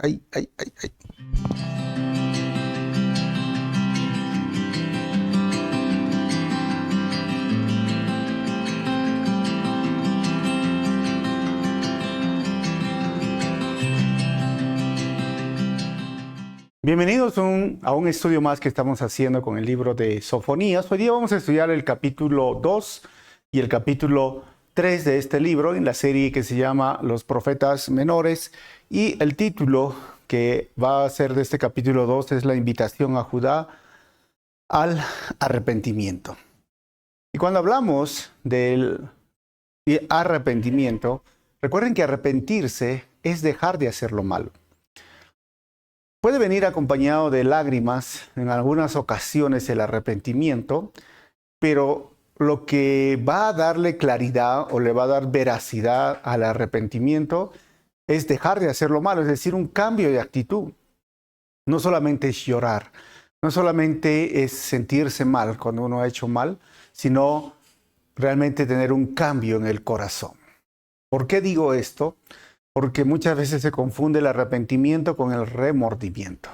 ay, ay, ay, ay. Bienvenidos a un estudio más que estamos haciendo con el libro de Sofonías. Hoy día vamos a estudiar el capítulo 2 y el capítulo 3 de este libro en la serie que se llama Los Profetas Menores, y el título que va a ser de este capítulo 2 es la invitación a Judá al arrepentimiento. Y cuando hablamos del arrepentimiento, recuerden que arrepentirse es dejar de hacer lo malo. Puede venir acompañado de lágrimas en algunas ocasiones el arrepentimiento, pero lo que va a darle claridad o le va a dar veracidad al arrepentimiento es dejar de hacer lo malo, es decir, un cambio de actitud. No solamente es llorar, no solamente es sentirse mal cuando uno ha hecho mal, sino realmente tener un cambio en el corazón. ¿Por qué digo esto? Porque muchas veces se confunde el arrepentimiento con el remordimiento.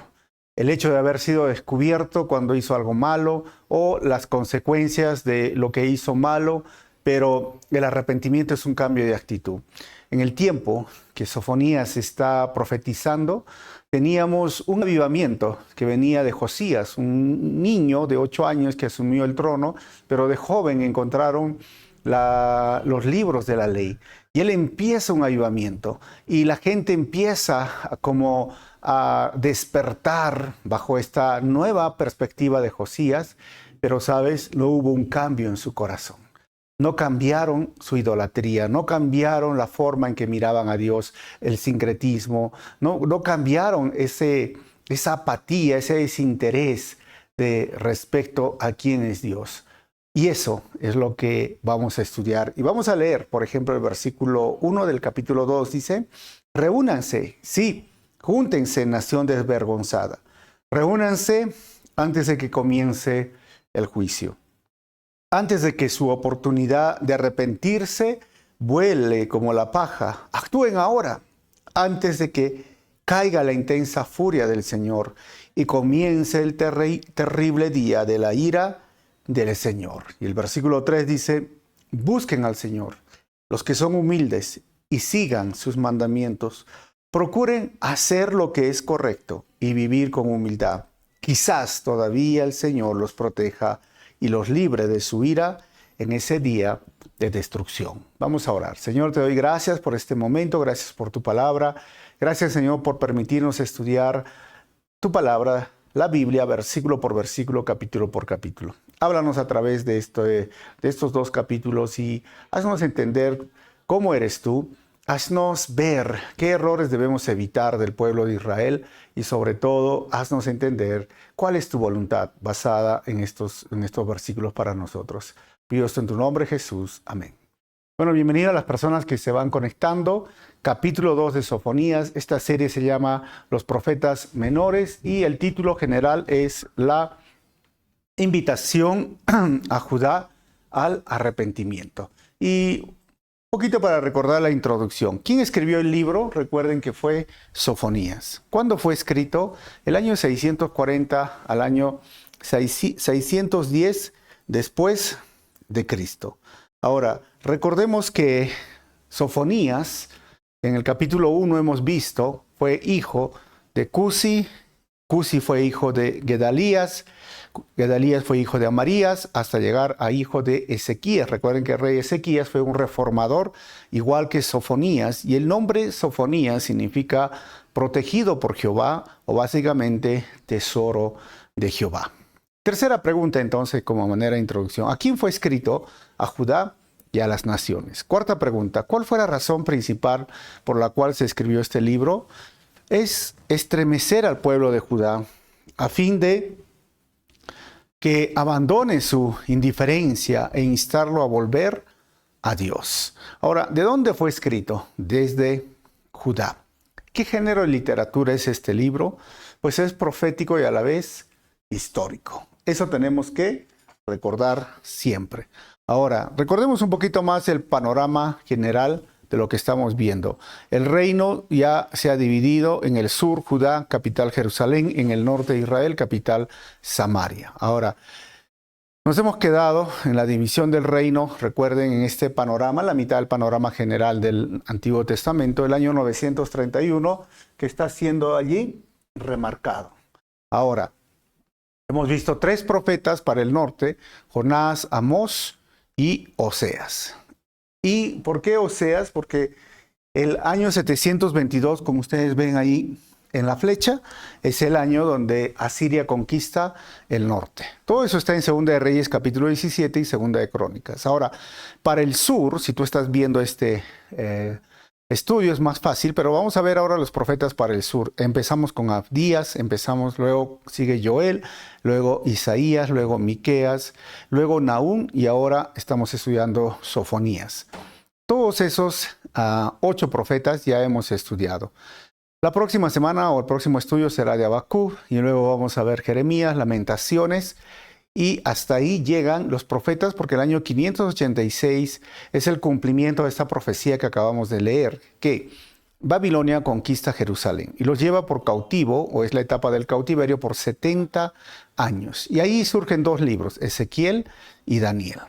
El hecho de haber sido descubierto cuando hizo algo malo o las consecuencias de lo que hizo malo, pero el arrepentimiento es un cambio de actitud. En el tiempo que Sofonías está profetizando, teníamos un avivamiento que venía de Josías, un niño de 8 años que asumió el trono, pero de joven encontraron los libros de la ley. Y él empieza un avivamiento y la gente empieza como a despertar bajo esta nueva perspectiva de Josías, pero sabes, no hubo un cambio en su corazón. No cambiaron su idolatría, no cambiaron la forma en que miraban a Dios, el sincretismo, no cambiaron esa apatía, ese desinterés respecto a quién es Dios. Y eso es lo que vamos a estudiar. Y vamos a leer, por ejemplo, el versículo 1 del capítulo 2 dice: reúnanse, sí, júntense, nación desvergonzada. Reúnanse antes de que comience el juicio. Antes de que su oportunidad de arrepentirse vuele como la paja. Actúen ahora, antes de que caiga la intensa furia del Señor y comience el terrible día de la ira del Señor. Y el versículo 3 dice: busquen al Señor, los que son humildes, y sigan sus mandamientos. Procuren hacer lo que es correcto y vivir con humildad. Quizás todavía el Señor los proteja y los libre de su ira en ese día de destrucción. Vamos a orar. Señor, te doy gracias por este momento, gracias por tu palabra. Gracias, Señor, por permitirnos estudiar tu palabra, la Biblia, versículo por versículo, capítulo por capítulo. Háblanos a través de estos 2 capítulos y haznos entender cómo eres tú. Haznos ver qué errores debemos evitar del pueblo de Israel y sobre todo haznos entender cuál es tu voluntad basada en estos versículos para nosotros. Pido esto en tu nombre, Jesús. Amén. Bueno, bienvenido a las personas que se van conectando. Capítulo 2 de Sofonías. Esta serie se llama Los Profetas Menores y el título general es la invitación a Judá al arrepentimiento. Y un poquito para recordar la introducción. ¿Quién escribió el libro? Recuerden que fue Sofonías. ¿Cuándo fue escrito? El año 640 al año 610 después de Cristo. Ahora, recordemos que Sofonías, en el capítulo 1 hemos visto, fue hijo de Cusi. Cusi fue hijo de Gedalías. Gedalías fue hijo de Amarías hasta llegar a hijo de Ezequías. Recuerden que el rey Ezequías fue un reformador, igual que Sofonías. Y el nombre Sofonías significa protegido por Jehová o básicamente tesoro de Jehová. Tercera pregunta entonces como manera de introducción. ¿A quién fue escrito? A Judá y a las naciones. Cuarta pregunta. ¿Cuál fue la razón principal por la cual se escribió este libro? Es estremecer al pueblo de Judá a fin de que abandone su indiferencia e instarlo a volver a Dios. Ahora, ¿de dónde fue escrito? Desde Judá. ¿Qué género de literatura es este libro? Pues es profético y a la vez histórico. Eso tenemos que recordar siempre. Ahora, recordemos un poquito más el panorama general de lo que estamos viendo. El reino ya se ha dividido en el sur, Judá, capital Jerusalén, en el norte Israel, capital Samaria. Ahora, nos hemos quedado en la división del reino, recuerden, en este panorama, la mitad del panorama general del Antiguo Testamento, el año 931, que está siendo allí remarcado. Ahora, hemos visto 3 profetas para el norte, Jonás, Amós y Oseas. ¿Y por qué Oseas? Porque el año 722, como ustedes ven ahí en la flecha, es el año donde Asiria conquista el norte. Todo eso está en 2 de Reyes capítulo 17 y 2 de Crónicas. Ahora, para el sur, si tú estás viendo este estudio es más fácil, pero vamos a ver ahora los profetas para el sur. Empezamos con Abdías, luego sigue Joel, luego Isaías, luego Miqueas, luego Nahum y ahora estamos estudiando Sofonías. Todos esos 8 profetas ya hemos estudiado. La próxima semana o el próximo estudio será de Habacuc y luego vamos a ver Jeremías, Lamentaciones y hasta ahí llegan los profetas porque el año 586 es el cumplimiento de esta profecía que acabamos de leer, que Babilonia conquista Jerusalén y los lleva por cautivo, o es la etapa del cautiverio, por 70 años. Y ahí surgen 2 libros, Ezequiel y Daniel.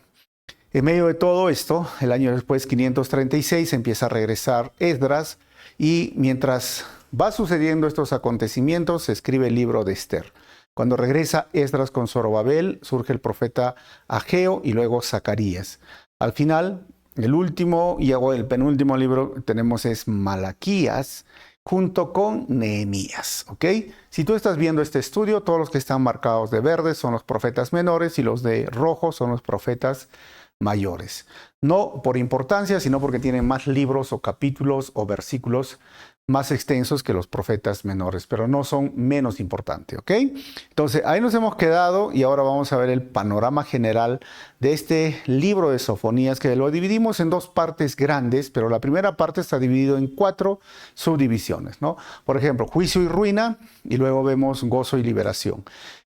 En medio de todo esto, el año después, 536, empieza a regresar Esdras y mientras va sucediendo estos acontecimientos, se escribe el libro de Esther. Cuando regresa Esdras con Zorobabel, surge el profeta Ageo y luego Zacarías. Al final, el último y el penúltimo libro que tenemos es Malaquías, junto con Nehemías, ¿ok? Si tú estás viendo este estudio, todos los que están marcados de verde son los profetas menores y los de rojo son los profetas mayores. No por importancia, sino porque tienen más libros o capítulos o versículos más extensos que los profetas menores, pero no son menos importantes, ¿ok? Entonces, ahí nos hemos quedado y ahora vamos a ver el panorama general de este libro de Sofonías, que lo dividimos en 2 partes grandes, pero la primera parte está dividido en 4 subdivisiones, ¿no? Por ejemplo, juicio y ruina, y luego vemos gozo y liberación.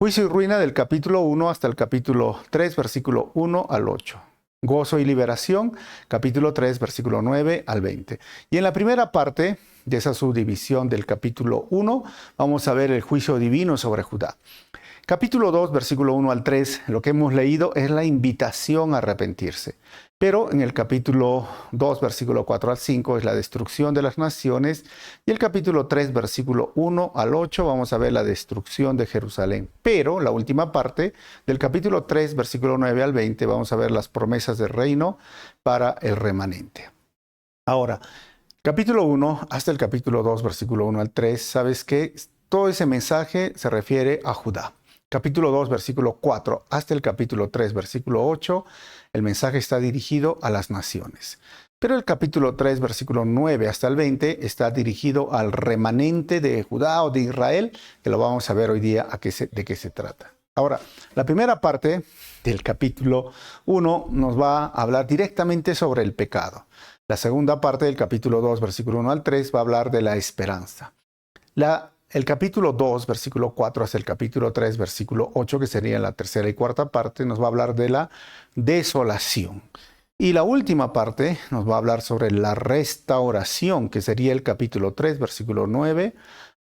Juicio y ruina del capítulo 1 hasta el capítulo 3, versículo 1 al 8. Gozo y liberación, capítulo 3, versículo 9 al 20. Y en la primera parte de esa subdivisión del capítulo 1, vamos a ver el juicio divino sobre Judá. Capítulo 2, versículo 1 al 3, lo que hemos leído es la invitación a arrepentirse. Pero en el capítulo 2, versículo 4 al 5, es la destrucción de las naciones. Y el capítulo 3, versículo 1 al 8, vamos a ver la destrucción de Jerusalén. Pero la última parte del capítulo 3, versículo 9 al 20, vamos a ver las promesas del reino para el remanente. Ahora, capítulo 1 hasta el capítulo 2, versículo 1 al 3, ¿sabes qué? Todo ese mensaje se refiere a Judá. Capítulo 2, versículo 4 hasta el capítulo 3, versículo 8, el mensaje está dirigido a las naciones. Pero el capítulo 3, versículo 9 hasta el 20 está dirigido al remanente de Judá o de Israel, que lo vamos a ver hoy día de qué se trata. Ahora, la primera parte del capítulo 1 nos va a hablar directamente sobre el pecado. La segunda parte del capítulo 2, versículo 1 al 3, va a hablar de la esperanza. El capítulo 2, versículo 4 hasta el capítulo 3, versículo 8, que sería la tercera y cuarta parte, nos va a hablar de la desolación. Y la última parte nos va a hablar sobre la restauración, que sería el capítulo 3, versículo 9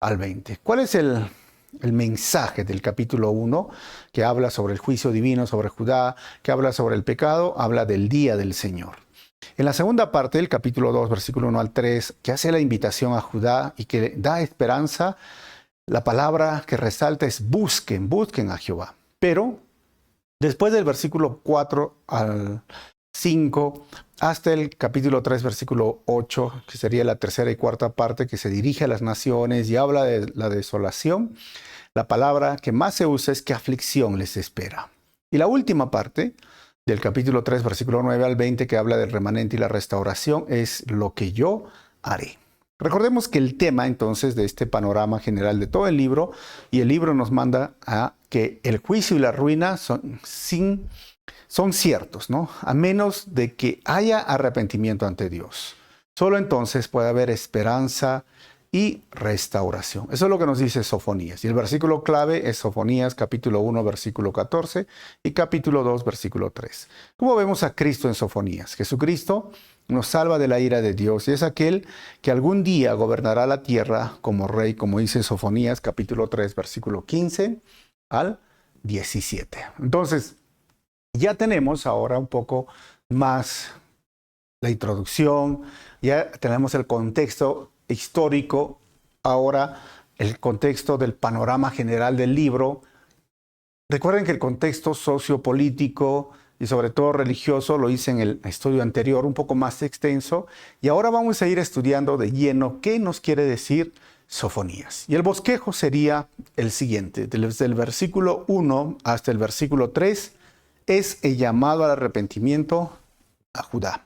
al 20. ¿Cuál es el mensaje del capítulo 1, que habla sobre el juicio divino sobre Judá, que habla sobre el pecado, habla del día del Señor? En la segunda parte, el capítulo 2, versículo 1 al 3, que hace la invitación a Judá y que da esperanza, la palabra que resalta es busquen a Jehová. Pero después del versículo 4 al 5, hasta el capítulo 3, versículo 8, que sería la tercera y cuarta parte, que se dirige a las naciones y habla de la desolación, la palabra que más se usa es que aflicción les espera. Y la última parte del capítulo 3, versículo 9 al 20, que habla del remanente y la restauración, es lo que yo haré. Recordemos que el tema entonces de este panorama general de todo el libro, y el libro nos manda a que el juicio y la ruina son ciertos, ¿no? A menos de que haya arrepentimiento ante Dios. Solo entonces puede haber esperanza y restauración. Eso es lo que nos dice Sofonías. Y el versículo clave es Sofonías capítulo 1, versículo 14 y capítulo 2, versículo 3. ¿Cómo vemos a Cristo en Sofonías? Jesucristo nos salva de la ira de Dios y es aquel que algún día gobernará la tierra como rey, como dice Sofonías capítulo 3, versículo 15 al 17. Entonces, ya tenemos ahora un poco más la introducción, ya tenemos el contexto histórico, ahora el contexto del panorama general del libro. Recuerden que el contexto sociopolítico y sobre todo religioso lo hice en el estudio anterior, un poco más extenso, y ahora vamos a ir estudiando de lleno qué nos quiere decir Sofonías. Y el bosquejo sería el siguiente, desde el versículo 1 hasta el versículo 3, es el llamado al arrepentimiento a Judá.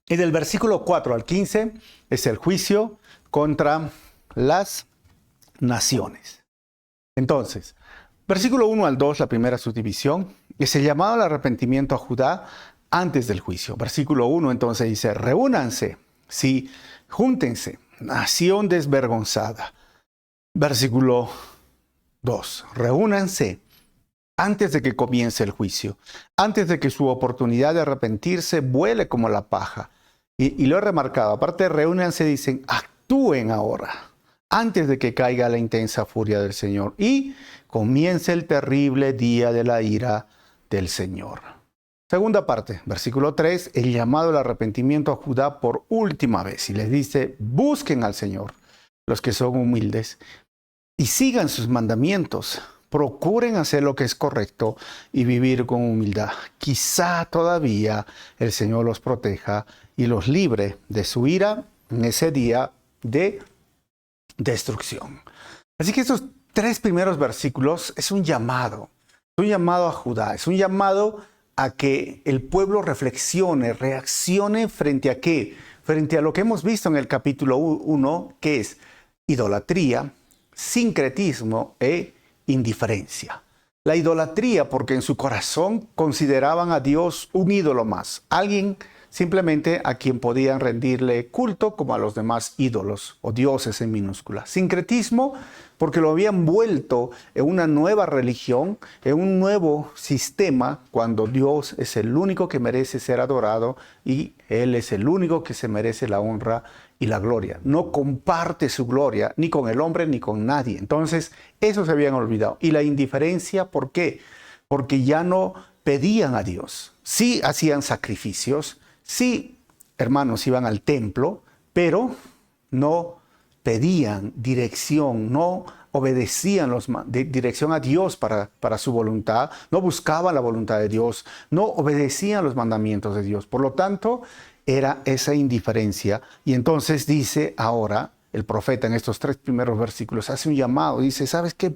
Y del versículo 4 al 15 es el juicio contra las naciones. Entonces, versículo 1 al 2, la primera subdivisión, es el llamado al arrepentimiento a Judá antes del juicio. Versículo 1 entonces dice, reúnanse, sí, júntense, nación desvergonzada. Versículo 2, reúnanse antes de que comience el juicio, antes de que su oportunidad de arrepentirse vuele como la paja. Y lo he remarcado, aparte reúnanse, dicen, actúen ahora, antes de que caiga la intensa furia del Señor y comience el terrible día de la ira del Señor. Segunda parte, versículo 3, el llamado al arrepentimiento a Judá por última vez. Y les dice, busquen al Señor, los que son humildes, y sigan sus mandamientos. Procuren hacer lo que es correcto y vivir con humildad. Quizá todavía el Señor los proteja y los libre de su ira en ese día de destrucción. Así que estos tres primeros versículos es un llamado a Judá, es un llamado a que el pueblo reflexione, reaccione frente a qué, frente a lo que hemos visto en el capítulo 1, que es idolatría, sincretismo e indiferencia. La idolatría porque en su corazón consideraban a Dios un ídolo más, alguien simplemente a quien podían rendirle culto como a los demás ídolos o dioses en minúscula. Sincretismo porque lo habían vuelto en una nueva religión, en un nuevo sistema, cuando Dios es el único que merece ser adorado y Él es el único que se merece la honra y la gloria. No comparte su gloria ni con el hombre ni con nadie. Entonces, eso se habían olvidado. Y la indiferencia, ¿por qué? Porque ya no pedían a Dios. Sí hacían sacrificios, sí, hermanos, iban al templo, pero no pedían dirección, no obedecían dirección a Dios para su voluntad, no buscaban la voluntad de Dios, no obedecían los mandamientos de Dios. Por lo tanto, era esa indiferencia. Y entonces dice ahora el profeta en estos tres primeros versículos, hace un llamado, dice, ¿sabes qué?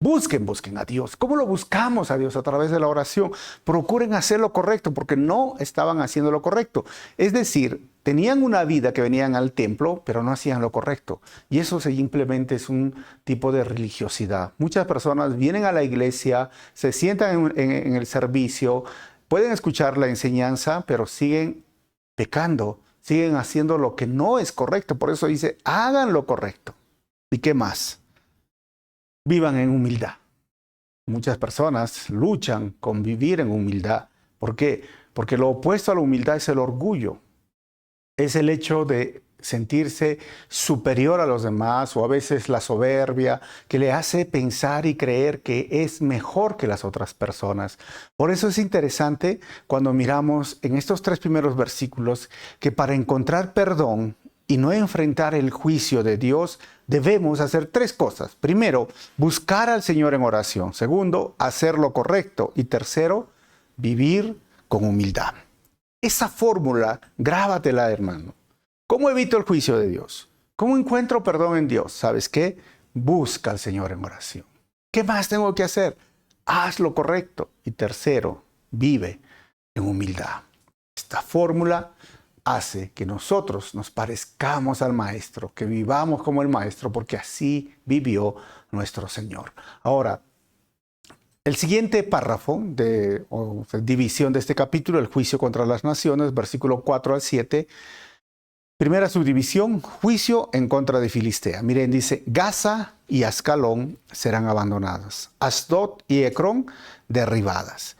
Busquen a Dios. ¿Cómo lo buscamos a Dios? A través de la oración. Procuren hacer lo correcto, porque no estaban haciendo lo correcto. Es decir, tenían una vida que venían al templo, pero no hacían lo correcto. Y eso simplemente es un tipo de religiosidad. Muchas personas vienen a la iglesia, se sientan en el servicio, pueden escuchar la enseñanza, pero siguen pecando, siguen haciendo lo que no es correcto. Por eso dice, hagan lo correcto. ¿Y qué más? Vivan en humildad. Muchas personas luchan con vivir en humildad. ¿Por qué? Porque lo opuesto a la humildad es el orgullo. Es el hecho de sentirse superior a los demás, o a veces la soberbia que le hace pensar y creer que es mejor que las otras personas. Por eso es interesante cuando miramos en estos tres primeros versículos que para encontrar perdón y no enfrentar el juicio de Dios, debemos hacer tres cosas. Primero, buscar al Señor en oración. Segundo, hacer lo correcto. Y tercero, vivir con humildad. Esa fórmula, grábatela, hermano. ¿Cómo evito el juicio de Dios? ¿Cómo encuentro perdón en Dios? ¿Sabes qué? Busca al Señor en oración. ¿Qué más tengo que hacer? Haz lo correcto. Y tercero, vive en humildad. Esta fórmula hace que nosotros nos parezcamos al Maestro, que vivamos como el Maestro, porque así vivió nuestro Señor. Ahora, el siguiente párrafo o división de este capítulo, el juicio contra las naciones, versículo 4 al 7, primera subdivisión, juicio en contra de Filistea. Miren, dice, Gaza y Ascalón serán abandonadas, Asdod y Ecrón derribadas.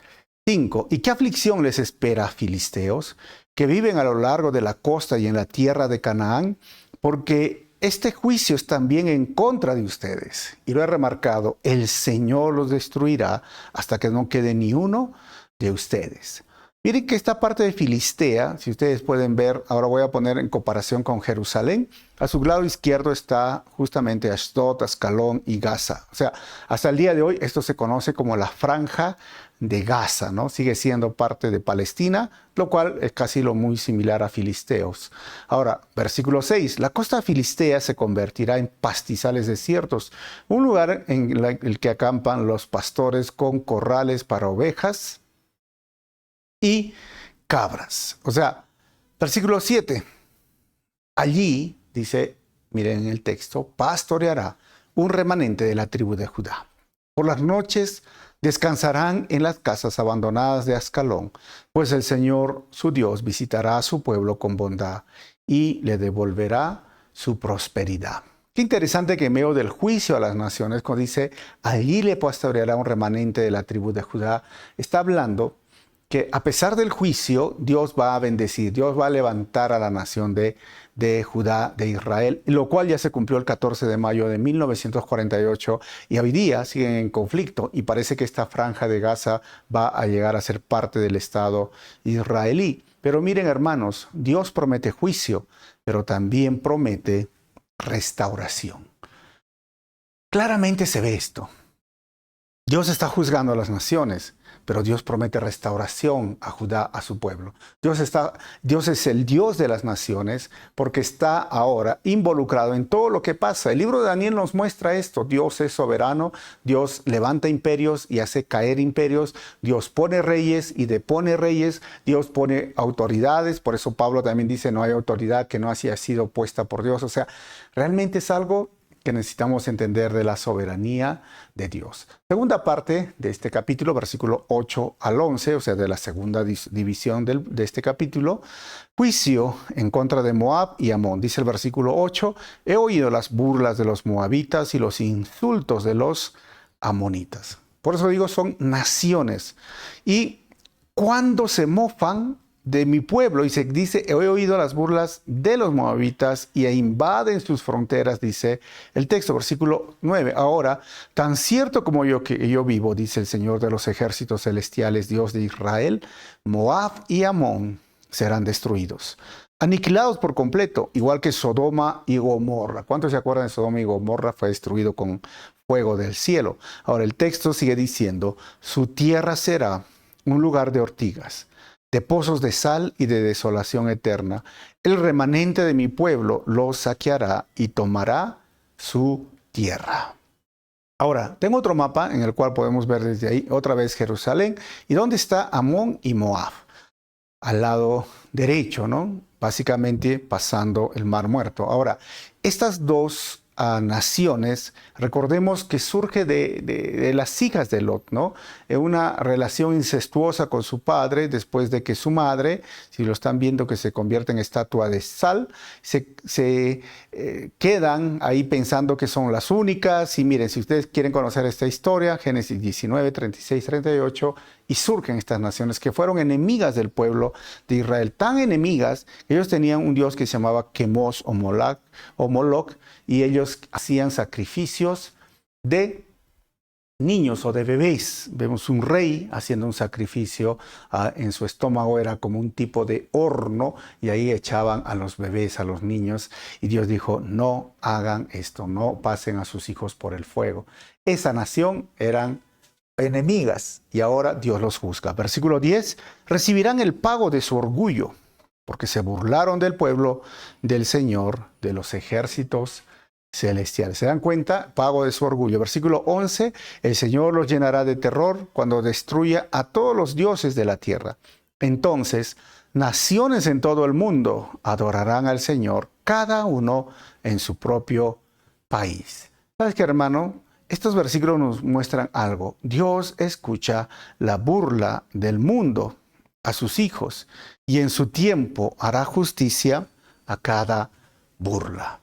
5. ¿Y qué aflicción les espera, filisteos, que viven a lo largo de la costa y en la tierra de Canaán? Porque este juicio es también en contra de ustedes. Y lo he remarcado, el Señor los destruirá hasta que no quede ni uno de ustedes. Miren que esta parte de Filistea, si ustedes pueden ver, ahora voy a poner en comparación con Jerusalén. A su lado izquierdo está justamente Ashdod, Ascalón y Gaza. O sea, hasta el día de hoy esto se conoce como la Franja de Gaza, ¿no? Sigue siendo parte de Palestina, lo cual es casi lo muy similar a Filisteos. Ahora, versículo 6. La costa filistea se convertirá en pastizales desiertos, un lugar en el que acampan los pastores con corrales para ovejas y cabras. O sea, versículo 7. Allí, dice, miren en el texto, pastoreará un remanente de la tribu de Judá. Por las noches descansarán en las casas abandonadas de Ascalón, pues el Señor su Dios visitará a su pueblo con bondad y le devolverá su prosperidad. Qué interesante que en medio del juicio a las naciones, cuando dice, allí le pastoreará un remanente de la tribu de Judá, está hablando que a pesar del juicio, Dios va a bendecir, Dios va a levantar a la nación de Judá, de Israel, lo cual ya se cumplió el 14 de mayo de 1948 y hoy día siguen en conflicto y parece que esta franja de Gaza va a llegar a ser parte del Estado israelí. Pero miren, hermanos, Dios promete juicio, pero también promete restauración. Claramente se ve esto. Dios está juzgando a las naciones, pero Dios promete restauración a Judá, a su pueblo. Dios es el Dios de las naciones porque está ahora involucrado en todo lo que pasa. El libro de Daniel nos muestra esto. Dios es soberano, Dios levanta imperios y hace caer imperios, Dios pone reyes y depone reyes, Dios pone autoridades. Por eso Pablo también dice, no hay autoridad que no haya sido puesta por Dios. O sea, realmente es algo que necesitamos entender de la soberanía de Dios. Segunda parte de este capítulo, versículo 8 al 11, o sea, de la segunda división de este capítulo, juicio en contra de Moab y Amón. Dice el versículo 8, he oído las burlas de los moabitas y los insultos de los amonitas. Por eso digo, son naciones. Y cuando se mofan de mi pueblo, y se dice, he oído las burlas de los moabitas y invaden sus fronteras, dice el texto, versículo 9. Ahora, tan cierto como que yo vivo, dice el Señor de los ejércitos celestiales, Dios de Israel, Moab y Amón serán destruidos, aniquilados por completo, igual que Sodoma y Gomorra. ¿Cuántos se acuerdan de Sodoma y Gomorra? Fue destruido con fuego del cielo. Ahora el texto sigue diciendo, su tierra será un lugar de ortigas, de pozos de sal y de desolación eterna. El remanente de mi pueblo lo saqueará y tomará su tierra. Ahora, tengo otro mapa en el cual podemos ver desde ahí otra vez Jerusalén. ¿Y dónde está Amón y Moab? Al lado derecho, ¿no? Básicamente pasando el Mar Muerto. Ahora, estas dos naciones, recordemos que surge de las hijas de Lot, ¿no? Una relación incestuosa con su padre, después de que su madre, si lo están viendo que se convierte en estatua de sal, se quedan ahí pensando que son las únicas. Y miren, si ustedes quieren conocer esta historia, Génesis 19, 36, 38, y surgen estas naciones que fueron enemigas del pueblo de Israel, tan enemigas que ellos tenían un dios que se llamaba Quemos o Moloch, y ellos hacían sacrificios de niños o de bebés. Vemos un rey haciendo un sacrificio, en su estómago era como un tipo de horno y ahí echaban a los bebés, a los niños, y Dios dijo, no hagan esto, no pasen a sus hijos por el fuego. Esa nación eran enemigas y ahora Dios los juzga. Versículo 10, recibirán el pago de su orgullo, porque se burlaron del pueblo del Señor de los ejércitos celestiales. ¿Se dan cuenta? Pago de su orgullo. Versículo 11, el Señor los llenará de terror cuando destruya a todos los dioses de la tierra. Entonces, naciones en todo el mundo adorarán al Señor, cada uno en su propio país. ¿Sabes qué, hermano? Estos versículos nos muestran algo. Dios escucha la burla del mundo a sus hijos y en su tiempo hará justicia a cada burla.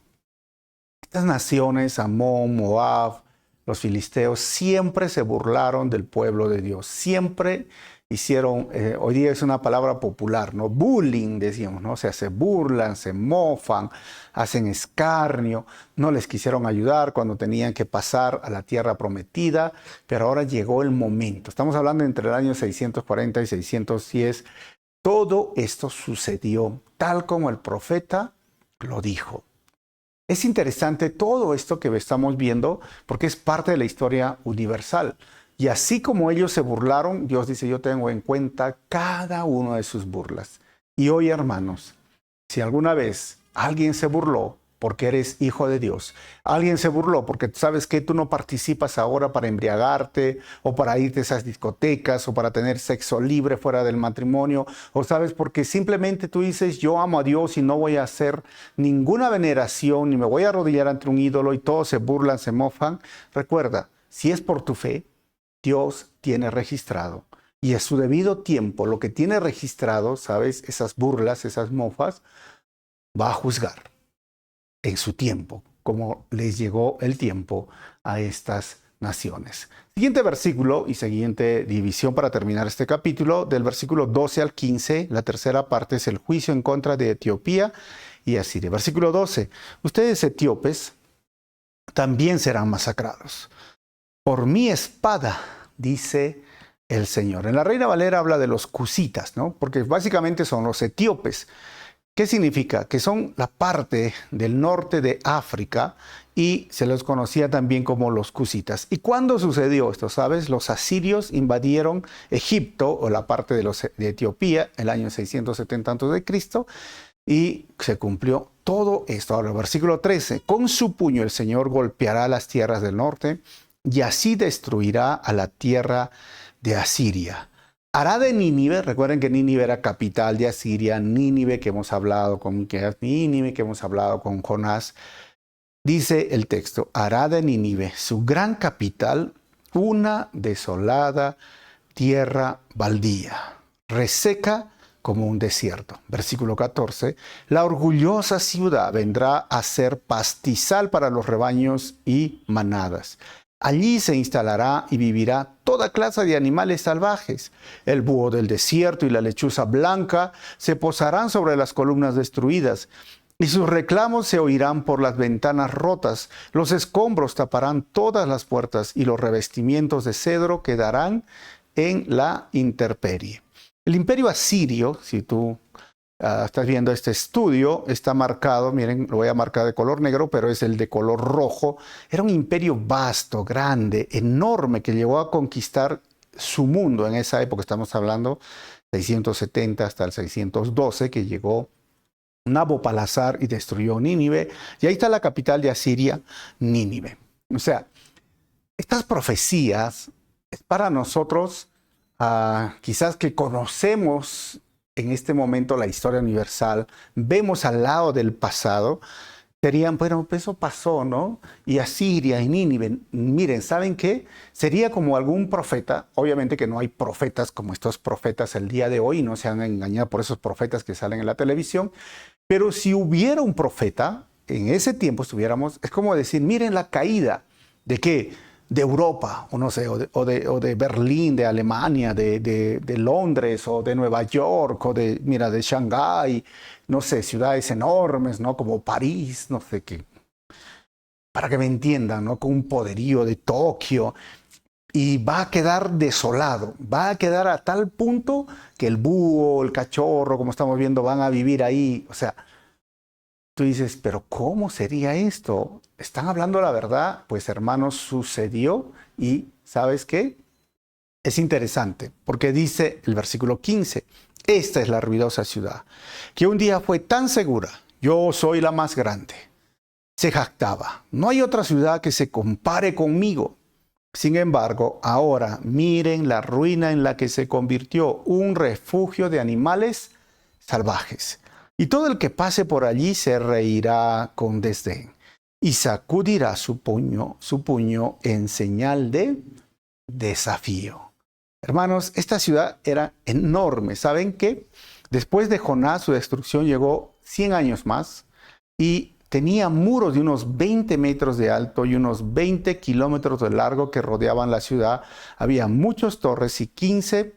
Estas naciones, Amón, Moab, los filisteos, siempre se burlaron del pueblo de Dios. Siempre hicieron, hoy día es una palabra popular, ¿no? Bullying, decíamos, ¿no? O sea, se burlan, se mofan, hacen escarnio, no les quisieron ayudar cuando tenían que pasar a la tierra prometida, pero ahora llegó el momento. Estamos hablando entre el año 640 y 610. Todo esto sucedió tal como el profeta lo dijo. Es interesante todo esto que estamos viendo porque es parte de la historia universal. Y así como ellos se burlaron, Dios dice, yo tengo en cuenta cada una de sus burlas. Y hoy, hermanos, si alguna vez alguien se burló porque eres hijo de Dios, alguien se burló porque sabes que tú no participas ahora para embriagarte o para irte a esas discotecas o para tener sexo libre fuera del matrimonio, o sabes porque simplemente tú dices, yo amo a Dios y no voy a hacer ninguna veneración ni me voy a arrodillar ante un ídolo y todos se burlan, se mofan. Recuerda, si es por tu fe, Dios tiene registrado y a su debido tiempo lo que tiene registrado, ¿sabes? Esas burlas, esas mofas, va a juzgar en su tiempo, como les llegó el tiempo a estas naciones. Siguiente versículo y siguiente división para terminar este capítulo, del versículo 12 al 15, la tercera parte es el juicio en contra de Etiopía y Asiria. Versículo 12, ustedes etíopes también serán masacrados por mi espada, dice el Señor. En la Reina Valera habla de los cusitas, ¿no? Porque básicamente son los etíopes. ¿Qué significa? Que son la parte del norte de África y se los conocía también como los cusitas. ¿Y cuándo sucedió esto? ¿Sabes? Los asirios invadieron Egipto o la parte de Etiopía en el año 670 a.C. y se cumplió todo esto. Ahora, versículo 13. Con su puño el Señor golpeará las tierras del norte y así destruirá a la tierra de Asiria. Hará de Nínive, recuerden que Nínive era capital de Asiria, Nínive que hemos hablado con Miqueas, Nínive que hemos hablado con Jonás. Dice el texto, hará de Nínive su gran capital una desolada tierra baldía, reseca como un desierto. Versículo 14, la orgullosa ciudad vendrá a ser pastizal para los rebaños y manadas. Allí se instalará y vivirá toda clase de animales salvajes. El búho del desierto y la lechuza blanca se posarán sobre las columnas destruidas, y sus reclamos se oirán por las ventanas rotas. Los escombros taparán todas las puertas, y los revestimientos de cedro quedarán en la intemperie. El imperio asirio, si tú estás viendo este estudio, está marcado, miren, lo voy a marcar de color negro, pero es el de color rojo. Era un imperio vasto, grande, enorme, que llegó a conquistar su mundo en esa época. Estamos hablando 670 hasta el 612, que llegó Nabopolassar y destruyó Nínive. Y ahí está la capital de Asiria, Nínive. O sea, estas profecías es para nosotros, quizás que conocemos en este momento la historia universal, vemos al lado del pasado, serían, bueno, eso pasó, ¿no? Y Asiria y Nínive, miren, ¿saben qué? Sería como algún profeta, obviamente que no hay profetas como estos profetas el día de hoy, no se han engañado por esos profetas que salen en la televisión, pero si hubiera un profeta, en ese tiempo estuviéramos, es como decir, miren la caída, ¿de qué? De Europa, o no sé, o de Berlín, de Alemania, de Londres, o de Nueva York, o de Shanghái, no sé, ciudades enormes, ¿no? Como París, no sé qué. Para que me entiendan, ¿no? Con un poderío de Tokio. Y va a quedar desolado, va a quedar a tal punto que el búho, el cachorro, como estamos viendo, van a vivir ahí. O sea, tú dices, pero ¿cómo sería esto? ¿Están hablando la verdad? Pues hermanos, sucedió y ¿sabes qué? Es interesante porque dice el versículo 15, esta es la ruidosa ciudad, que un día fue tan segura, yo soy la más grande. Se jactaba, no hay otra ciudad que se compare conmigo. Sin embargo, ahora miren la ruina en la que se convirtió, un refugio de animales salvajes. Y todo el que pase por allí se reirá con desdén y sacudirá su puño en señal de desafío. Hermanos, esta ciudad era enorme. ¿Saben qué? Después de Jonás, su destrucción llegó 100 años más y tenía muros de unos 20 metros de alto y unos 20 kilómetros de largo que rodeaban la ciudad. Había muchas torres y 15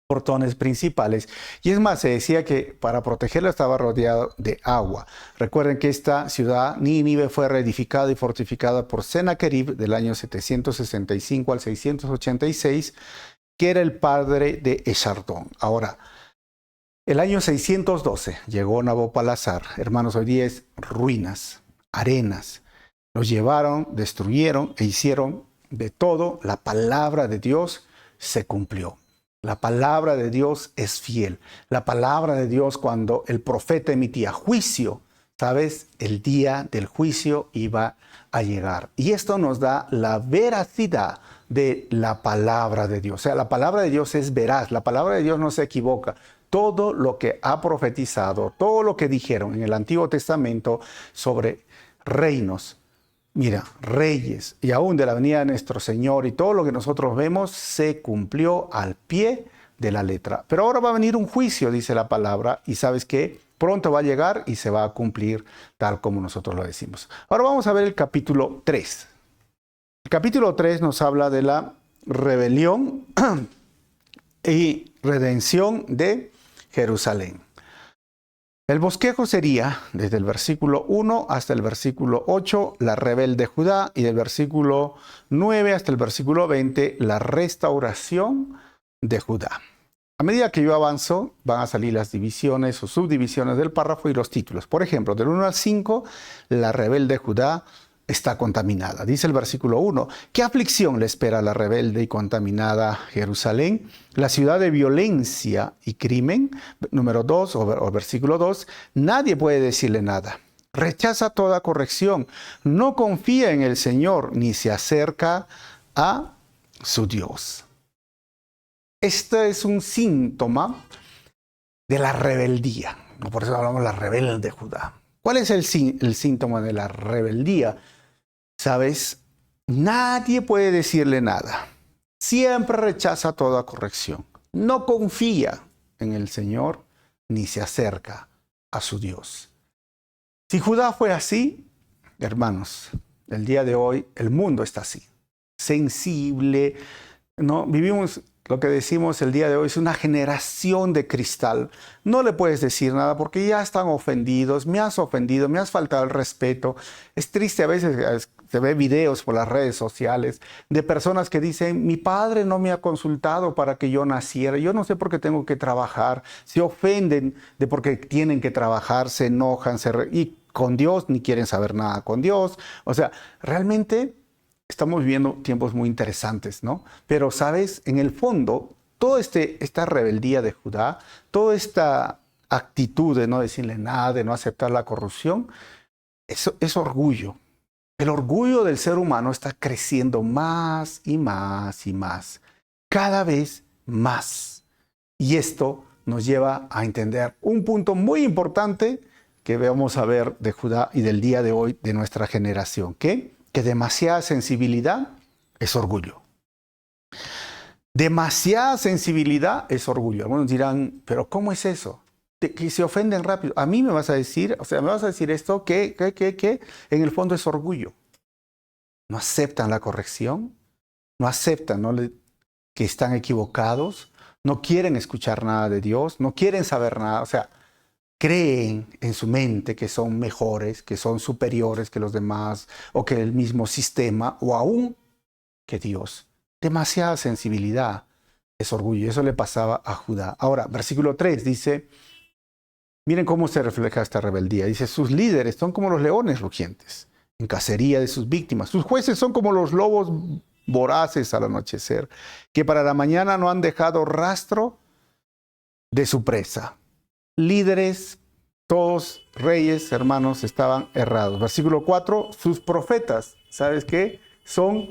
portones principales. Y es más, se decía que para protegerlo estaba rodeado de agua. Recuerden que esta ciudad, Nínive, fue reedificada y fortificada por Sennacherib del año 765 al 686, que era el padre de Esardón. Ahora, el año 612 llegó Nabopolassar. Hermanos, hoy día es ruinas, arenas. Los llevaron, destruyeron e hicieron de todo. La palabra de Dios se cumplió. La palabra de Dios es fiel. La palabra de Dios, cuando el profeta emitía juicio, ¿sabes? El día del juicio iba a llegar. Y esto nos da la veracidad de la palabra de Dios. O sea, la palabra de Dios es veraz. La palabra de Dios no se equivoca. Todo lo que ha profetizado, todo lo que dijeron en el Antiguo Testamento sobre reinos, mira, reyes y aún de la venida de nuestro Señor y todo lo que nosotros vemos se cumplió al pie de la letra. Pero ahora va a venir un juicio, dice la palabra, y ¿sabes qué? Pronto va a llegar y se va a cumplir tal como nosotros lo decimos. Ahora vamos a ver el capítulo 3. El capítulo 3 nos habla de la rebelión y redención de Jerusalén. El bosquejo sería desde el versículo 1 hasta el versículo 8, la rebelde Judá, y del versículo 9 hasta el versículo 20, la restauración de Judá. A medida que yo avanzo, van a salir las divisiones o subdivisiones del párrafo y los títulos. Por ejemplo, del 1 al 5, la rebelde Judá está contaminada. Dice el versículo 1, ¿qué aflicción le espera a la rebelde y contaminada Jerusalén? La ciudad de violencia y crimen. Número 2, o versículo 2, nadie puede decirle nada. Rechaza toda corrección, no confía en el Señor, ni se acerca a su Dios. Este es un síntoma de la rebeldía. Por eso hablamos de la rebelde de Judá. ¿Cuál es el síntoma de la rebeldía? ¿Sabes? Nadie puede decirle nada. Siempre rechaza toda corrección. No confía en el Señor ni se acerca a su Dios. Si Judá fue así, hermanos, el día de hoy el mundo está así. Sensible, ¿no? Vivimos lo que decimos el día de hoy, es una generación de cristal. No le puedes decir nada porque ya están ofendidos. Me has ofendido, me has faltado el respeto. Es triste, a veces se ve videos por las redes sociales de personas que dicen, mi padre no me ha consultado para que yo naciera. Yo no sé por qué tengo que trabajar. Se ofenden de porque tienen que trabajar, se enojan, y con Dios ni quieren saber nada con Dios. O sea, realmente estamos viviendo tiempos muy interesantes, ¿no? Pero, ¿sabes? En el fondo, toda esta rebeldía de Judá, toda esta actitud de no decirle nada, de no aceptar la corrupción, eso es orgullo. El orgullo del ser humano está creciendo más y más y más, cada vez más. Y esto nos lleva a entender un punto muy importante que vamos a ver de Judá y del día de hoy de nuestra generación, que demasiada sensibilidad es orgullo. Demasiada sensibilidad es orgullo. Algunos dirán, pero ¿cómo es eso? Que se ofenden rápido. A mí me vas a decir, me vas a decir esto, que en el fondo es orgullo. No aceptan la corrección, no aceptan que están equivocados, no quieren escuchar nada de Dios, no quieren saber nada, o sea, creen en su mente que son mejores, que son superiores que los demás, o que el mismo sistema, o aún que Dios. Demasiada sensibilidad es orgullo. Eso le pasaba a Judá. Ahora, versículo 3 dice, miren cómo se refleja esta rebeldía. Dice, sus líderes son como los leones rugientes, en cacería de sus víctimas. Sus jueces son como los lobos voraces al anochecer, que para la mañana no han dejado rastro de su presa. Líderes, todos reyes, hermanos, estaban errados. Versículo 4, sus profetas, ¿sabes qué? Son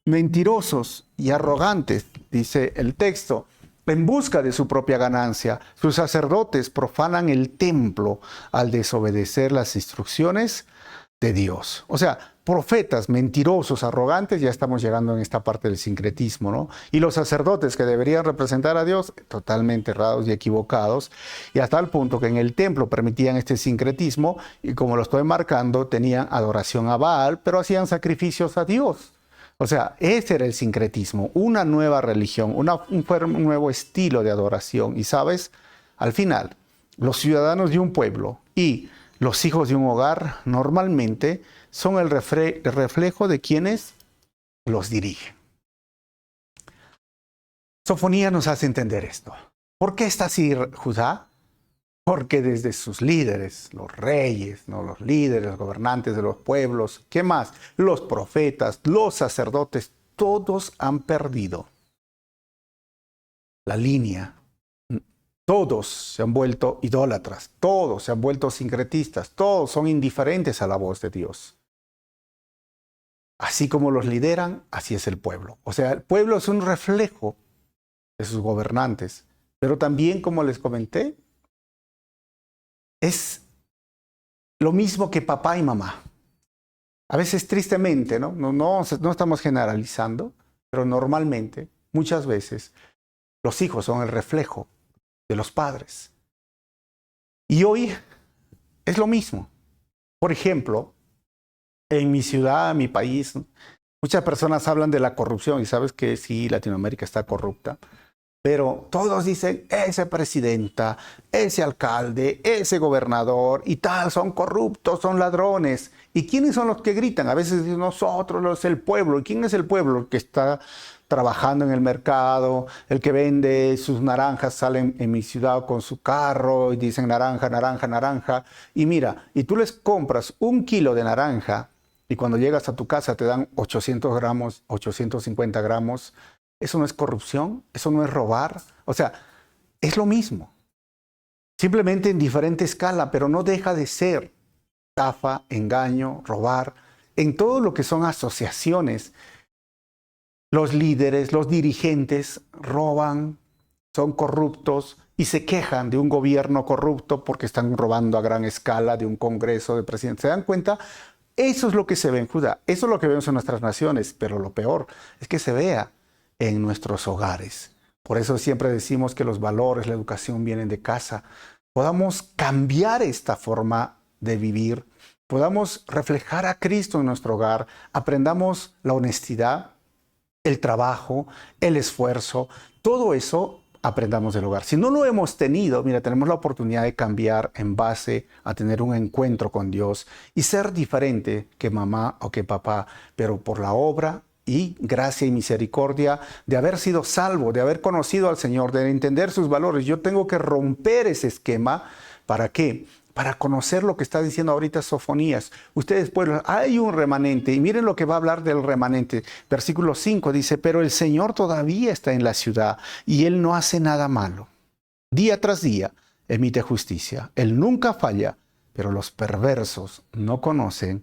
mentirosos y arrogantes, dice el texto, en busca de su propia ganancia. Sus sacerdotes profanan el templo al desobedecer las instrucciones de Dios. O sea, profetas mentirosos, arrogantes, ya estamos llegando en esta parte del sincretismo, ¿no? Y los sacerdotes que deberían representar a Dios, totalmente errados y equivocados, y hasta el punto que en el templo permitían este sincretismo, y como lo estoy marcando, tenían adoración a Baal, pero hacían sacrificios a Dios. O sea, ese era el sincretismo, una nueva religión, un nuevo estilo de adoración. Y sabes, al final, los ciudadanos de un pueblo y los hijos de un hogar normalmente son el reflejo de quienes los dirigen. Sofonía nos hace entender esto. ¿Por qué está así Judá? Porque desde sus líderes, los reyes, ¿no? Los líderes, los gobernantes de los pueblos, ¿qué más? Los profetas, los sacerdotes, todos han perdido la línea. Todos se han vuelto idólatras, todos se han vuelto sincretistas, todos son indiferentes a la voz de Dios. Así como los lideran, así es el pueblo. O sea, el pueblo es un reflejo de sus gobernantes, pero también, como les comenté, es lo mismo que papá y mamá. A veces tristemente, no estamos generalizando, pero normalmente, muchas veces, los hijos son el reflejo de los padres. Y hoy es lo mismo. Por ejemplo, en mi ciudad, en mi país, muchas personas hablan de la corrupción y sabes que sí, Latinoamérica está corrupta. Pero todos dicen, ese presidenta, ese alcalde, ese gobernador y tal, son corruptos, son ladrones. ¿Y quiénes son los que gritan? A veces dicen nosotros, el pueblo. ¿Y quién es el pueblo? El que está trabajando en el mercado, el que vende sus naranjas, salen en mi ciudad con su carro y dicen naranja, naranja, naranja. Y mira, y tú les compras 1 kilo de naranja y cuando llegas a tu casa te dan 800 gramos, 850 gramos. ¿Eso no es corrupción? ¿Eso no es robar? O sea, es lo mismo. Simplemente en diferente escala, pero no deja de ser estafa, engaño, robar. En todo lo que son asociaciones, los líderes, los dirigentes roban, son corruptos y se quejan de un gobierno corrupto porque están robando a gran escala de un congreso de presidentes. ¿Se dan cuenta? Eso es lo que se ve en Judá. Eso es lo que vemos en nuestras naciones. Pero lo peor es que se vea en nuestros hogares. Por eso siempre decimos que los valores, la educación vienen de casa. Podamos cambiar esta forma de vivir, podamos reflejar a Cristo en nuestro hogar, aprendamos la honestidad, el trabajo, el esfuerzo, todo eso aprendamos del hogar. Si no lo hemos tenido, mira, tenemos la oportunidad de cambiar en base a tener un encuentro con Dios y ser diferente que mamá o que papá, pero por la obra y gracia y misericordia de haber sido salvo, de haber conocido al Señor, de entender sus valores. Yo tengo que romper ese esquema. ¿Para qué? Para conocer lo que está diciendo ahorita Sofonías. Ustedes, pueblos, hay un remanente. Y miren lo que va a hablar del remanente. Versículo 5 dice, pero el Señor todavía está en la ciudad y Él no hace nada malo. Día tras día emite justicia. Él nunca falla, pero los perversos no conocen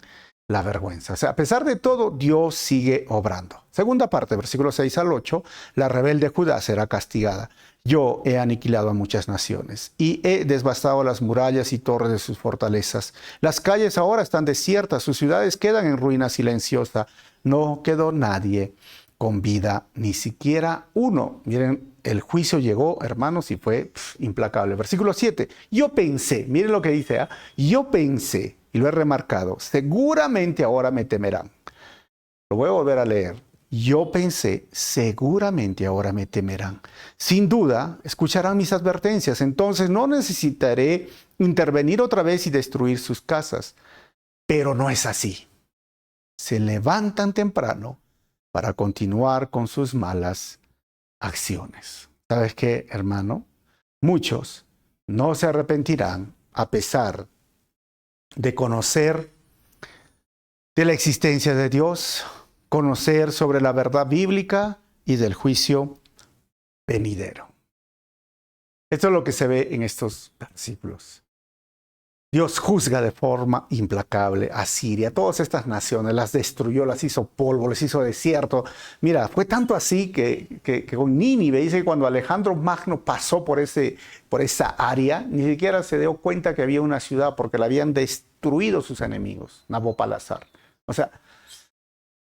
la vergüenza. O sea, a pesar de todo, Dios sigue obrando. Segunda parte, versículos 6 al 8, la rebelde Judá será castigada. Yo he aniquilado a muchas naciones y he devastado las murallas y torres de sus fortalezas. Las calles ahora están desiertas, sus ciudades quedan en ruina silenciosa. No quedó nadie con vida, ni siquiera uno. Miren, el juicio llegó, hermanos, y fue implacable. Versículo 7, yo pensé, miren lo que dice, yo pensé, y lo he remarcado, seguramente ahora me temerán. Lo voy a volver a leer. Yo pensé, seguramente ahora me temerán. Sin duda, escucharán mis advertencias. Entonces no necesitaré intervenir otra vez y destruir sus casas. Pero no es así. Se levantan temprano para continuar con sus malas acciones. ¿Sabes qué, hermano? Muchos no se arrepentirán a pesar de conocer de la existencia de Dios, conocer sobre la verdad bíblica y del juicio venidero. Esto es lo que se ve en estos versículos. Dios juzga de forma implacable a Siria, todas estas naciones, las destruyó, las hizo polvo, les hizo desierto. Mira, fue tanto así que con Nínive, dice que cuando Alejandro Magno pasó por esa área, ni siquiera se dio cuenta que había una ciudad porque la habían destruido sus enemigos, Nabopolassar. O sea,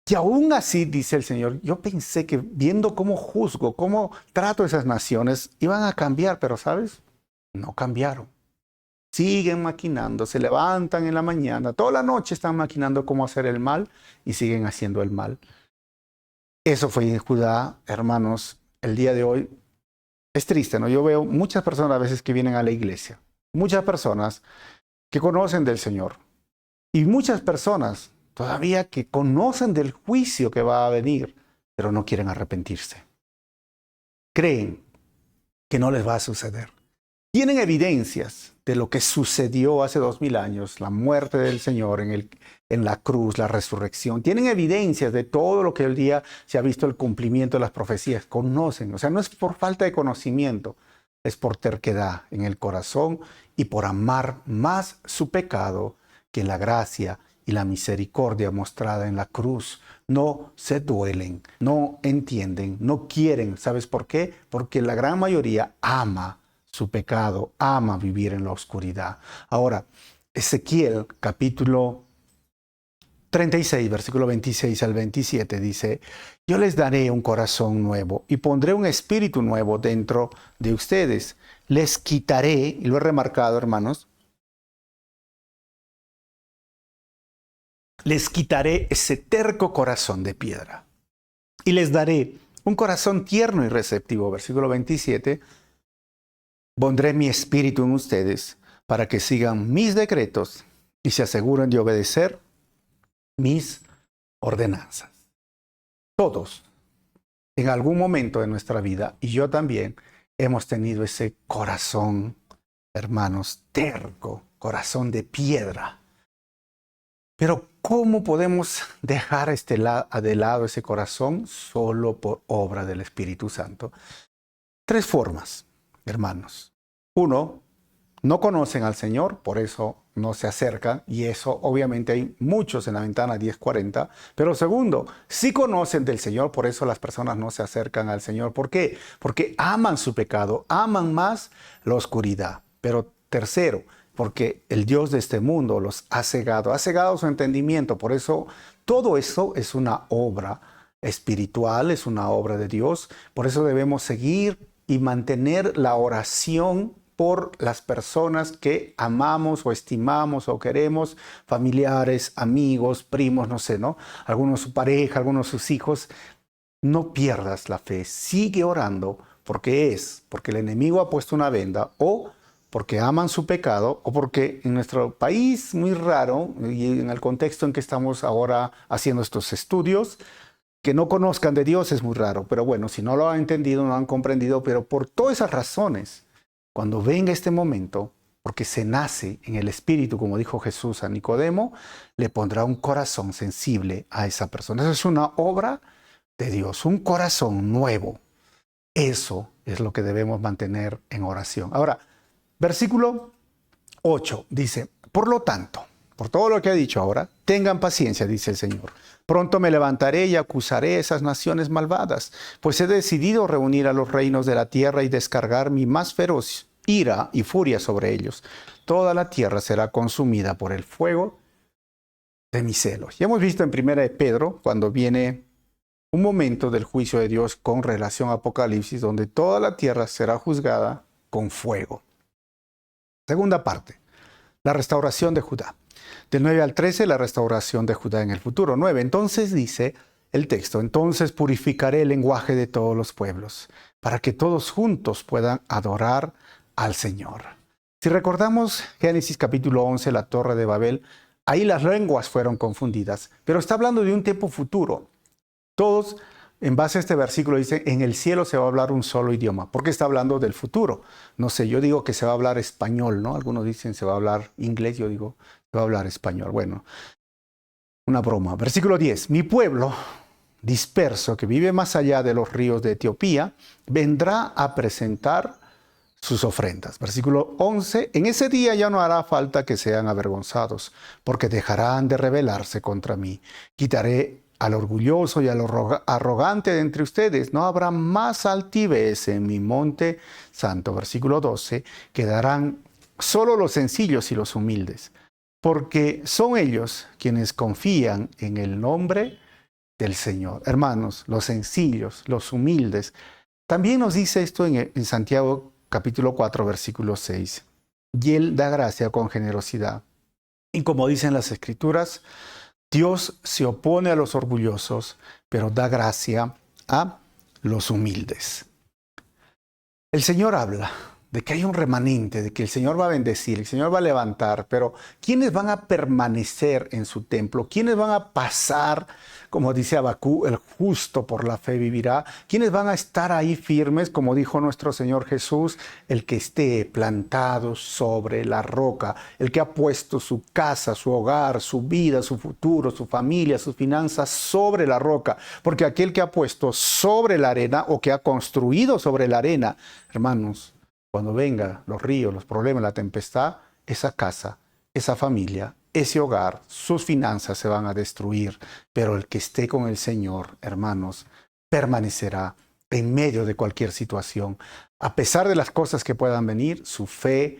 y aún así, dice el Señor, yo pensé que viendo cómo juzgo, cómo trato a esas naciones, iban a cambiar, pero ¿sabes? No cambiaron. Siguen maquinando, se levantan en la mañana, toda la noche están maquinando cómo hacer el mal y siguen haciendo el mal. Eso fue en Judá, hermanos. El día de hoy es triste, ¿no? Yo veo muchas personas a veces que vienen a la iglesia, muchas personas que conocen del Señor y muchas personas todavía que conocen del juicio que va a venir, pero no quieren arrepentirse. Creen que no les va a suceder. Tienen evidencias de lo que sucedió hace 2000 años, la muerte del Señor en la cruz, la resurrección. Tienen evidencias de todo lo que hoy día se ha visto el cumplimiento de las profecías. Conocen, o sea, no es por falta de conocimiento, es por terquedad en el corazón y por amar más su pecado que la gracia y la misericordia mostrada en la cruz. No se duelen, no entienden, no quieren. ¿Sabes por qué? Porque la gran mayoría ama su pecado, ama vivir en la oscuridad. Ahora, Ezequiel capítulo 36, versículo 26 al 27 dice, yo les daré un corazón nuevo y pondré un espíritu nuevo dentro de ustedes. Les quitaré, y lo he remarcado, hermanos, les quitaré ese terco corazón de piedra y les daré un corazón tierno y receptivo. Versículo 27, pondré mi espíritu en ustedes para que sigan mis decretos y se aseguren de obedecer mis ordenanzas. Todos, en algún momento de nuestra vida, y yo también, hemos tenido ese corazón, hermanos, terco, corazón de piedra. Pero ¿cómo podemos dejar de lado ese corazón? Solo por obra del Espíritu Santo. 3 formas, hermanos. 1, no conocen al Señor, por eso no se acercan, y eso obviamente hay muchos en la ventana 1040. Pero segundo, sí conocen del Señor, por eso las personas no se acercan al Señor. ¿Por qué? Porque aman su pecado, aman más la oscuridad. Pero tercero, porque el Dios de este mundo los ha cegado su entendimiento. Por eso todo eso es una obra espiritual, es una obra de Dios. Por eso debemos seguir y mantener la oración por las personas que amamos o estimamos o queremos, familiares, amigos, primos, no sé, ¿no? Algunos su pareja, algunos sus hijos. No pierdas la fe, sigue orando porque el enemigo ha puesto una venda o porque aman su pecado o porque en nuestro país muy raro y en el contexto en que estamos ahora haciendo estos estudios, que no conozcan de Dios es muy raro. Pero bueno, si no lo han entendido, no lo han comprendido, pero por todas esas razones, cuando venga este momento, porque se nace en el Espíritu, como dijo Jesús a Nicodemo, le pondrá un corazón sensible a esa persona. Eso es una obra de Dios, un corazón nuevo. Eso es lo que debemos mantener en oración. Ahora, versículo 8 dice, por lo tanto, por todo lo que ha dicho ahora, tengan paciencia, dice el Señor. Pronto me levantaré y acusaré a esas naciones malvadas, pues he decidido reunir a los reinos de la tierra y descargar mi más feroz ira y furia sobre ellos. Toda la tierra será consumida por el fuego de mis celos. Ya hemos visto en 1 de Pedro, cuando viene un momento del juicio de Dios con relación a Apocalipsis, donde toda la tierra será juzgada con fuego. Segunda parte, la restauración de Judá. Del 9 al 13, la restauración de Judá en el futuro. 9, entonces dice el texto, entonces purificaré el lenguaje de todos los pueblos, para que todos juntos puedan adorar al Señor. Si recordamos Génesis capítulo 11, la Torre de Babel, ahí las lenguas fueron confundidas, pero está hablando de un tiempo futuro. Todos, en base a este versículo, dicen, en el cielo se va a hablar un solo idioma, porque está hablando del futuro. No sé, yo digo que se va a hablar español, ¿no? Algunos dicen se va a hablar inglés, yo digo se va a hablar español. Bueno, una broma. Versículo 10, mi pueblo disperso que vive más allá de los ríos de Etiopía, vendrá a presentar sus ofrendas. Versículo 11, en ese día ya no hará falta que sean avergonzados, porque dejarán de rebelarse contra mí. Quitaré al orgulloso y al arrogante de entre ustedes. No habrá más altivez en mi monte santo. Versículo 12, quedarán solo los sencillos y los humildes, porque son ellos quienes confían en el nombre del Señor. Hermanos, los sencillos, los humildes. También nos dice esto en Santiago capítulo 4, versículo 6. Y Él da gracia con generosidad. Y como dicen las Escrituras, Dios se opone a los orgullosos, pero da gracia a los humildes. El Señor habla de que hay un remanente, de que el Señor va a bendecir, el Señor va a levantar, pero ¿quiénes van a permanecer en su templo? ¿Quiénes van a pasar, como dice Habacuc, el justo por la fe vivirá? ¿Quiénes van a estar ahí firmes, como dijo nuestro Señor Jesús? El que esté plantado sobre la roca, el que ha puesto su casa, su hogar, su vida, su futuro, su familia, sus finanzas sobre la roca. Porque aquel que ha puesto sobre la arena o que ha construido sobre la arena, hermanos, cuando vengan los ríos, los problemas, la tempestad, esa casa, esa familia, ese hogar, sus finanzas se van a destruir. Pero el que esté con el Señor, hermanos, permanecerá en medio de cualquier situación. A pesar de las cosas que puedan venir, su fe,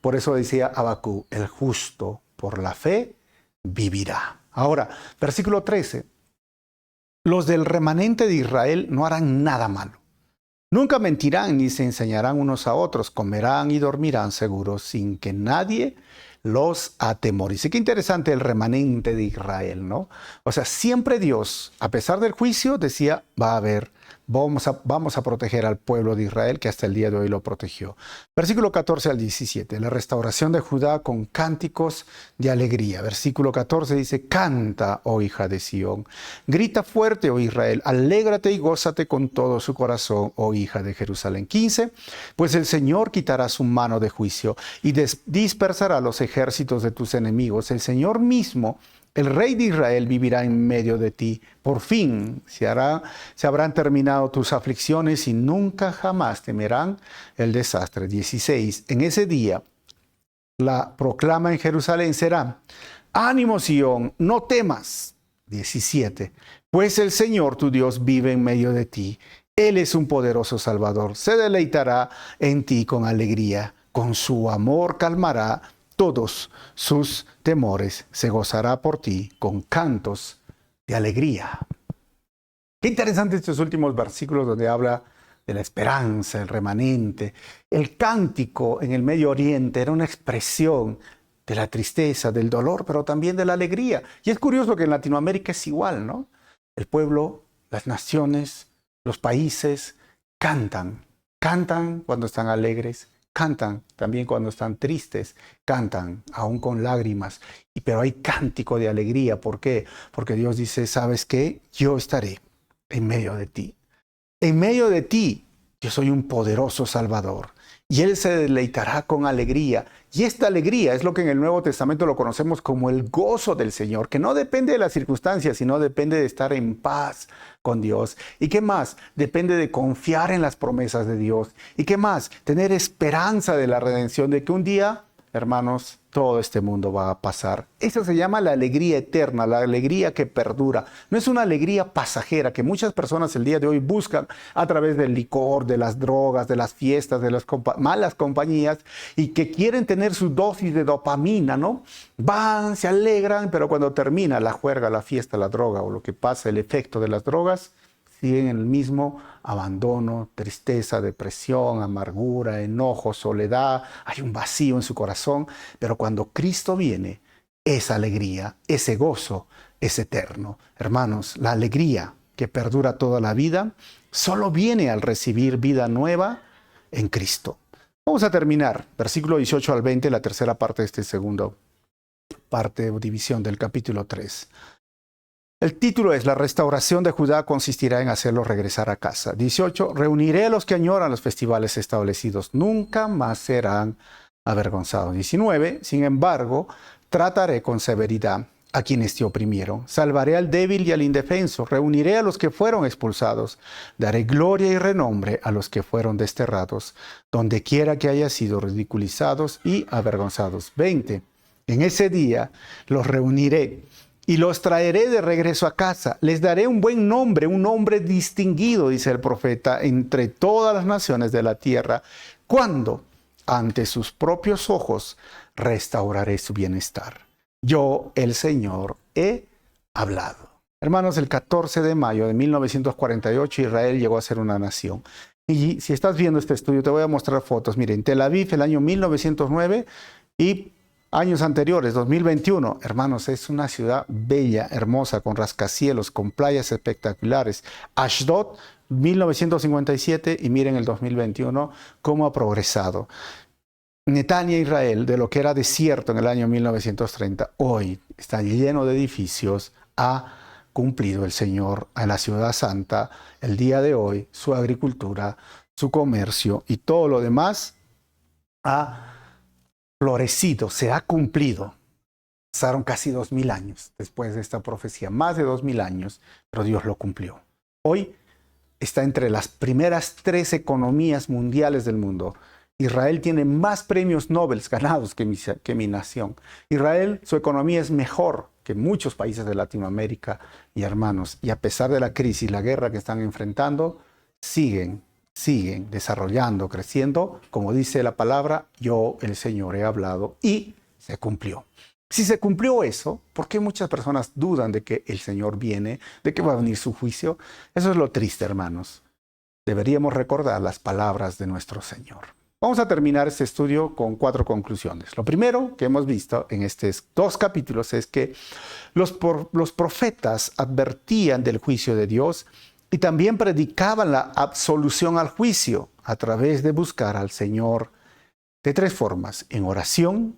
por eso decía Habacuc, el justo por la fe vivirá. Ahora, versículo 13. Los del remanente de Israel no harán nada malo. Nunca mentirán ni se enseñarán unos a otros, comerán y dormirán seguros sin que nadie los atemorice. Qué interesante el remanente de Israel, ¿no? O sea, siempre Dios, a pesar del juicio, decía, vamos a proteger al pueblo de Israel, que hasta el día de hoy lo protegió. Versículo 14 al 17, la restauración de Judá con cánticos de alegría. Versículo 14 dice, canta, oh hija de Sión, grita fuerte, oh Israel, alégrate y gózate con todo su corazón, oh hija de Jerusalén. 15, pues el Señor quitará su mano de juicio y dispersará los ejércitos de tus enemigos. El Señor mismo, el Rey de Israel, vivirá en medio de ti. Por fin se habrán terminado tus aflicciones y nunca jamás temerán el desastre. 16. En ese día la proclama en Jerusalén será, ánimo Sión, no temas. 17. Pues el Señor tu Dios vive en medio de ti. Él es un poderoso Salvador. Se deleitará en ti con alegría. Con su amor calmará todos sus temores, se gozará por ti con cantos de alegría. Qué interesante estos últimos versículos donde habla de la esperanza, el remanente. El cántico en el Medio Oriente era una expresión de la tristeza, del dolor, pero también de la alegría. Y es curioso que en Latinoamérica es igual, ¿no? El pueblo, las naciones, los países cantan cuando están alegres, cantan también cuando están tristes, cantan aún con lágrimas, pero hay cántico de alegría. ¿Por qué? Porque Dios dice, ¿sabes qué? Yo estaré en medio de ti. En medio de ti, yo soy un poderoso Salvador. Y Él se deleitará con alegría. Y esta alegría es lo que en el Nuevo Testamento lo conocemos como el gozo del Señor, que no depende de las circunstancias, sino depende de estar en paz con Dios. ¿Y qué más? Depende de confiar en las promesas de Dios. ¿Y qué más? Tener esperanza de la redención, de que un día, hermanos, todo este mundo va a pasar. Eso se llama la alegría eterna, la alegría que perdura. No es una alegría pasajera que muchas personas el día de hoy buscan a través del licor, de las drogas, de las fiestas, de las malas compañías, y que quieren tener su dosis de dopamina, ¿no? Van, se alegran, pero cuando termina la juerga, la fiesta, la droga o lo que pasa, el efecto de las drogas, siguen en el mismo abandono, tristeza, depresión, amargura, enojo, soledad. Hay un vacío en su corazón, pero cuando Cristo viene, esa alegría, ese gozo es eterno. Hermanos, la alegría que perdura toda la vida solo viene al recibir vida nueva en Cristo. Vamos a terminar, versículo 18 al 20, la tercera parte de este segundo parte o división del capítulo 3. El título es La restauración de Judá consistirá en hacerlos regresar a casa. 18. Reuniré a los que añoran los festivales establecidos. Nunca más serán avergonzados. 19. Sin embargo, trataré con severidad a quienes te oprimieron. Salvaré al débil y al indefenso. Reuniré a los que fueron expulsados. Daré gloria y renombre a los que fueron desterrados, donde quiera que haya sido ridiculizados y avergonzados. 20. En ese día los reuniré y los traeré de regreso a casa. Les daré un buen nombre, un nombre distinguido, dice el profeta, entre todas las naciones de la tierra, cuando ante sus propios ojos restauraré su bienestar. Yo, el Señor, he hablado. Hermanos, el 14 de mayo de 1948 Israel llegó a ser una nación. Y si estás viendo este estudio, te voy a mostrar fotos. Miren, Tel Aviv, el año 1909, y Años anteriores, 2021, hermanos, es una ciudad bella, hermosa, con rascacielos, con playas espectaculares. Ashdod, 1957, y miren el 2021, cómo ha progresado. Netanya, Israel, de lo que era desierto en el año 1930, hoy está lleno de edificios, ha cumplido el Señor en la ciudad santa, el día de hoy, su agricultura, su comercio y todo lo demás ha florecido, se ha cumplido. Pasaron casi 2000 años después de esta profecía, más de 2000 años, pero Dios lo cumplió. Hoy está entre las primeras 3 economías mundiales del mundo. Israel tiene más premios Nobel ganados que mi nación. Israel, su economía es mejor que muchos países de Latinoamérica y hermanos. Y a pesar de la crisis, la guerra que están enfrentando, siguen desarrollando, creciendo. Como dice la palabra, yo, el Señor, he hablado y se cumplió. Si se cumplió eso, ¿por qué muchas personas dudan de que el Señor viene, de que va a venir su juicio? Eso es lo triste, hermanos. Deberíamos recordar las palabras de nuestro Señor. Vamos a terminar este estudio con 4 conclusiones. Lo primero que hemos visto en estos 2 capítulos es que los profetas advertían del juicio de Dios y también predicaban la absolución al juicio a través de buscar al Señor de 3 formas: en oración,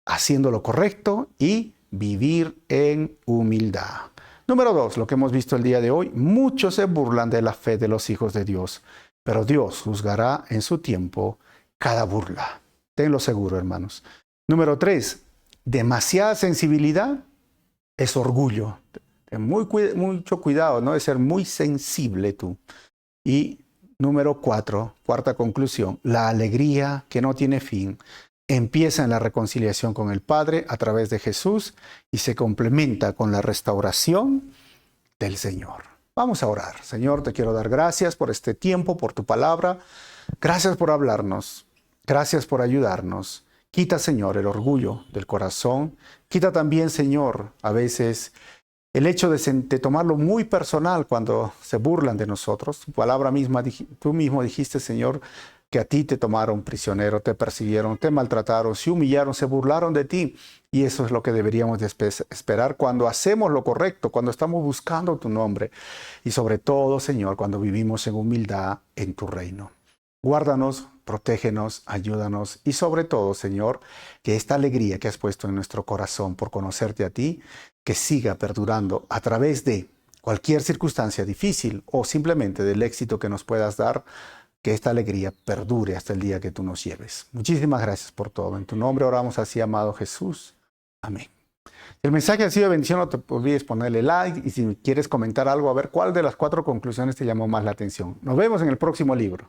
haciendo lo correcto y vivir en humildad. Número 2, lo que hemos visto el día de hoy: muchos se burlan de la fe de los hijos de Dios, pero Dios juzgará en su tiempo cada burla. Tenlo seguro, hermanos. Número 3, demasiada sensibilidad es orgullo. Ten mucho cuidado, ¿no? De ser muy sensible tú. Y número 4, cuarta conclusión: la alegría que no tiene fin empieza en la reconciliación con el Padre a través de Jesús y se complementa con la restauración del Señor. Vamos a orar. Señor, te quiero dar gracias por este tiempo, por tu palabra. Gracias por hablarnos. Gracias por ayudarnos. Quita, Señor, el orgullo del corazón. Quita también, Señor, a veces el hecho de tomarlo muy personal cuando se burlan de nosotros. Tu palabra misma, tú mismo dijiste, Señor, que a ti te tomaron prisionero, te persiguieron, te maltrataron, se humillaron, se burlaron de ti. Y eso es lo que deberíamos de esperar cuando hacemos lo correcto, cuando estamos buscando tu nombre. Y sobre todo, Señor, cuando vivimos en humildad en tu reino. Guárdanos, protégenos, ayúdanos y sobre todo, Señor, que esta alegría que has puesto en nuestro corazón por conocerte a ti, que siga perdurando a través de cualquier circunstancia difícil o simplemente del éxito que nos puedas dar, que esta alegría perdure hasta el día que tú nos lleves. Muchísimas gracias por todo. En tu nombre oramos así, amado Jesús. Amén. Si el mensaje ha sido de bendición, no te olvides ponerle like y si quieres comentar algo, a ver cuál de las 4 conclusiones te llamó más la atención. Nos vemos en el próximo libro.